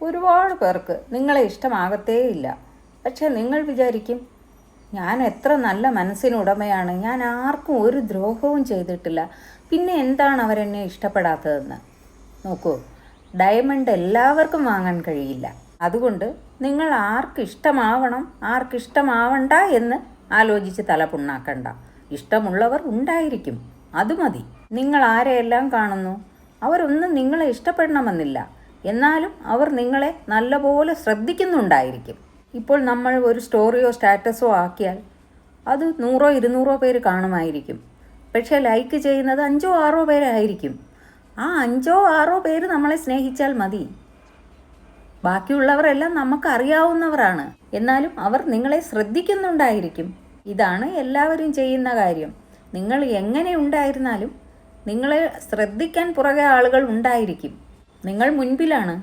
ഒരുപാട് പേർക്ക് നിങ്ങളെ ഇഷ്ടമാകത്തേയില്ല. പക്ഷെ നിങ്ങൾ വിചാരിക്കും, ഞാൻ എത്ര നല്ല മനസ്സിനുടമയാണ്, ഞാൻ ആർക്കും ഒരു ദ്രോഹവും ചെയ്തിട്ടില്ല, പിന്നെ എന്താണ് അവരെന്നെ ഇഷ്ടപ്പെടാത്തതെന്ന്. നോക്കൂ, ഡയമണ്ട് എല്ലാവർക്കും വാങ്ങാൻ കഴിയില്ല. അതുകൊണ്ട് നിങ്ങൾ ആർക്കിഷ്ടമാവണം ആർക്കിഷ്ടമാവണ്ട എന്ന് ആലോചിച്ച് തല പുണ്ണാക്കണ്ട. ഇഷ്ടമുള്ളവർ ഉണ്ടായിരിക്കും, അത് മതി. നിങ്ങൾ ആരെയെല്ലാം കാണുന്നു, അവരൊന്നും നിങ്ങളെ ഇഷ്ടപ്പെടണമെന്നില്ല. എന്നാലും അവർ നിങ്ങളെ നല്ലപോലെ ശ്രദ്ധിക്കുന്നുണ്ടായിരിക്കും. ഇപ്പോൾ നമ്മൾ ഒരു സ്റ്റോറിയോ സ്റ്റാറ്റസോ ആക്കിയാൽ അത് 100 200 പേര് കാണുമായിരിക്കും. പക്ഷേ ലൈക്ക് ചെയ്യുന്നത് 5 6 പേരായിരിക്കും. ആ 5 6 പേര് നമ്മളെ സ്നേഹിച്ചാൽ മതി. ബാക്കിയുള്ളവരെല്ലാം നമുക്കറിയാവുന്നവരാണ്, എന്നാലും അവർ നിങ്ങളെ ശ്രദ്ധിക്കുന്നുണ്ടായിരിക്കും. ഇതാണ് എല്ലാവരും ചെയ്യുന്ന കാര്യം. നിങ്ങൾ എങ്ങനെ ഉണ്ടായിരുന്നാലും നിങ്ങളെ ശ്രദ്ധിക്കാൻ പുറകെ ആളുകൾ ഉണ്ടായിരിക്കും. നിങ്ങൾ മുൻപിലാണ്.